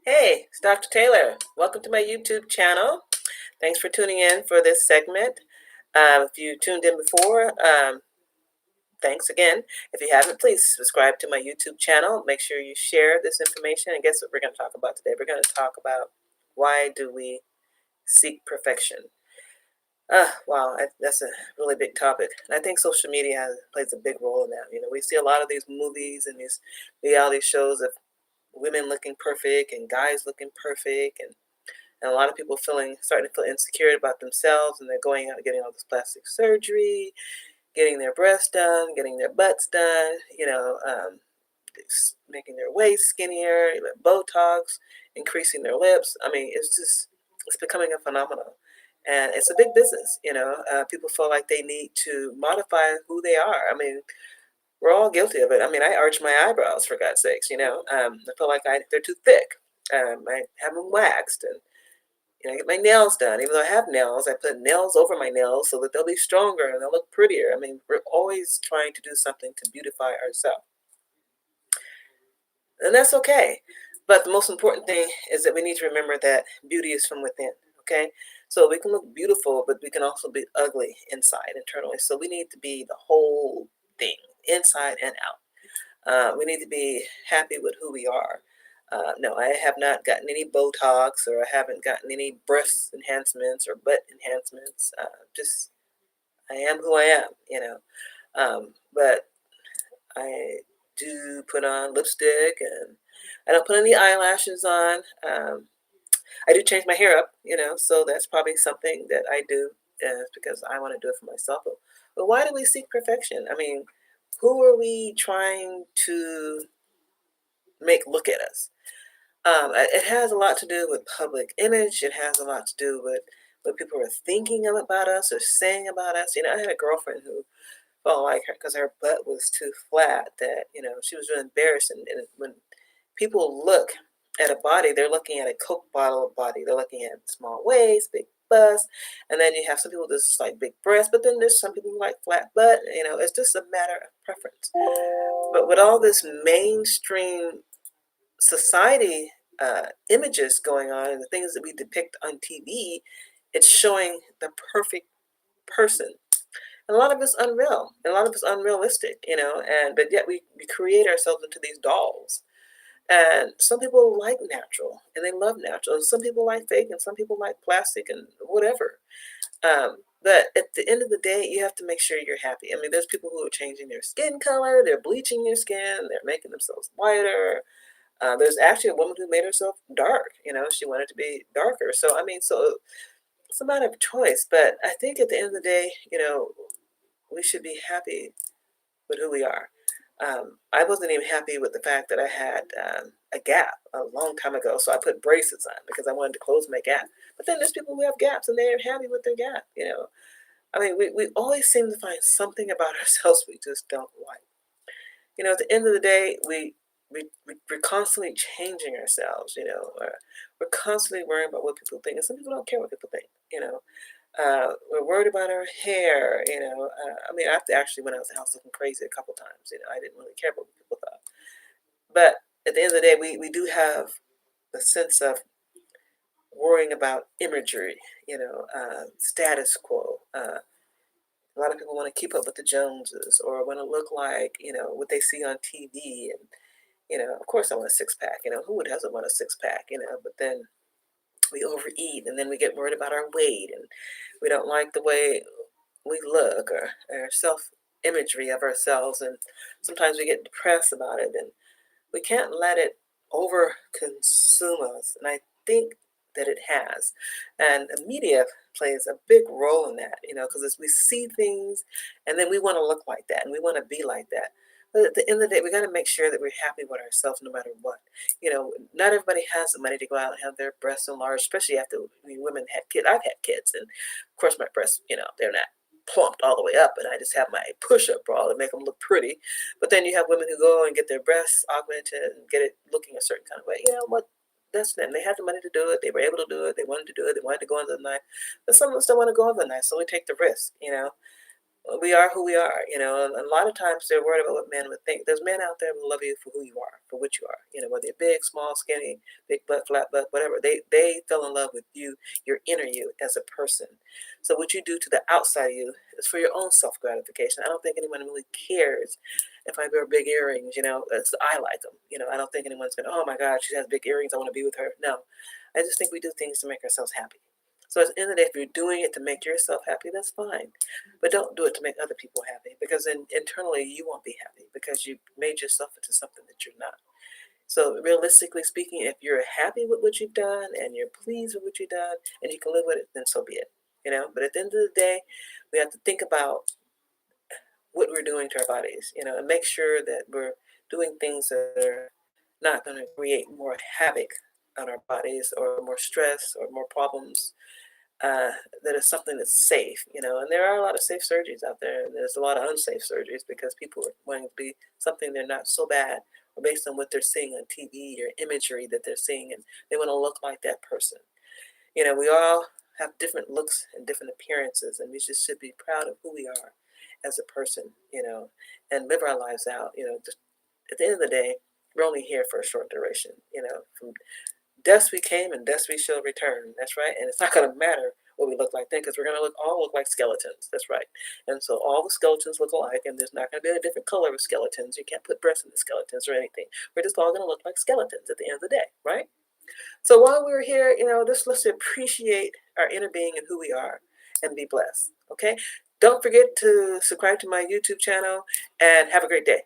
Hey, it's Dr. Taylor. Welcome to my YouTube channel. Thanks for tuning in for this segment. If you tuned in before, thanks again. If you haven't, please subscribe to my YouTube channel. Make sure you share this information. And guess what we're going to talk about today? We're going to talk about why do we seek perfection? Wow, that's a really big topic. And I think social media plays a big role in that. We see a lot of these movies and these reality shows of women looking perfect and guys looking perfect, and a lot of people starting to feel insecure about themselves, and they're going out and getting all this plastic surgery, getting their breasts done, getting their butts done, making their waist skinnier, Botox, increasing their lips. I mean, it's becoming a phenomenon. And it's a big business, people feel like they need to modify who they are. I mean, we're all guilty of it. I mean, I arch my eyebrows, for God's sakes, I feel like they're too thick. I have them waxed, and I get my nails done. Even though I have nails, I put nails over my nails so that they'll be stronger and they'll look prettier. I mean, we're always trying to do something to beautify ourselves. And that's okay. But the most important thing is that we need to remember that beauty is from within, okay? So we can look beautiful, but we can also be ugly inside, internally. So we need to be the whole thing, inside and out. We need to be happy with who we are. No, I have not gotten any Botox, or I haven't gotten any breast enhancements or butt enhancements. Just I am who I am. But I do put on lipstick, and I don't put any eyelashes on. I do change my hair up, so that's probably something that I do because I want to do it for myself. But why do we seek perfection? I mean, who are we trying to make look at us? It has a lot to do with public image. It has a lot to do with what people are thinking about us or saying about us. I had a girlfriend who felt like her because her butt was too flat that she was really embarrassed. And when people look at a body, they're looking at a Coke bottle body. They're looking at small waist, big bust, and then you have some people that's just like big breasts. But then there's some people who like flat butt. It's just a matter of preference. But with all this mainstream society images going on and the things that we depict on TV, it's showing the perfect person. And a lot of it's unreal. And a lot of it's unrealistic, but yet we create ourselves into these dolls. And some people like natural and they love natural. Some people like fake and some people like plastic and whatever. But at the end of the day, you have to make sure you're happy. I mean, there's people who are changing their skin color, they're bleaching their skin, they're making themselves whiter. There's actually a woman who made herself dark. She wanted to be darker. So, I mean, so it's a matter of choice. But I think at the end of the day, we should be happy with who we are. I wasn't even happy with the fact that I had a gap a long time ago. So I put braces on because I wanted to close my gap. But then there's people who have gaps and they're happy with their gap. I mean, we always seem to find something about ourselves we just don't like. At the end of the day, we're constantly changing ourselves. We're constantly worrying about what people think, and some people don't care what people think. We're worried about our hair. I mean, I actually went out of the house looking crazy a couple times. I didn't really care what people thought. But at the end of the day, we do have a sense of worrying about imagery. Status quo. A lot of people want to keep up with the Joneses or want to look like what they see on TV. And of course, I want a six pack. Who doesn't want a six pack? But then we overeat, and then we get worried about our weight, and we don't like the way we look or our self imagery of ourselves, and sometimes we get depressed about it, and we can't let it over consume us. And I think that it has, and the media plays a big role in that, because as we see things and then we want to look like that and we want to be like that. But at the end of the day, we got to make sure that we're happy with ourselves no matter what. Not everybody has the money to go out and have their breasts enlarged, especially after women had kids. I've had kids, and of course my breasts, they're not plumped all the way up, and I just have my push-up bra to make them look pretty. But then you have women who go and get their breasts augmented and get it looking a certain kind of way. You know what? That's them. They had the money to do it. They were able to do it. They wanted to do it. They wanted to go under the knife. But some of us don't want to go under the knife, so we take the risk. We are who we are, and a lot of times they're worried about what men would think. There's men out there who love you for who you are, for what you are, whether you're big, small, skinny, big butt, flat butt, whatever. They fell in love with you, your inner you as a person. So what you do to the outside of you is for your own self gratification. I don't think anyone really cares if I wear big earrings. I like them. I don't think anyone's gonna, oh my God, she has big earrings, I want to be with her. No, I just think we do things to make ourselves happy. So at the end of the day, if you're doing it to make yourself happy, that's fine. But don't do it to make other people happy, because then internally you won't be happy because you made yourself into something that you're not. So realistically speaking, if you're happy with what you've done and you're pleased with what you've done and you can live with it, then so be it. But at the end of the day, we have to think about what we're doing to our bodies, and make sure that we're doing things that are not going to create more havoc on our bodies or more stress or more problems, uh, that is something that's safe, and there are a lot of safe surgeries out there, and there's a lot of unsafe surgeries because people are wanting to be something they're not so bad, or based on what they're seeing on TV or imagery that they're seeing, and they want to look like that person. We all have different looks and different appearances, and we just should be proud of who we are as a person, and live our lives out. Just at the end of the day, we're only here for a short duration. From dust we came and dust we shall return. That's right. And it's not going to matter what we look like then, because we're going to all look like skeletons. That's right. And so all the skeletons look alike, and there's not going to be a different color of skeletons. You can't put breasts in the skeletons or anything. We're just all going to look like skeletons at the end of the day, right? So while we're here, just let's appreciate our inner being and who we are and be blessed. Okay? Don't forget to subscribe to my YouTube channel, and have a great day.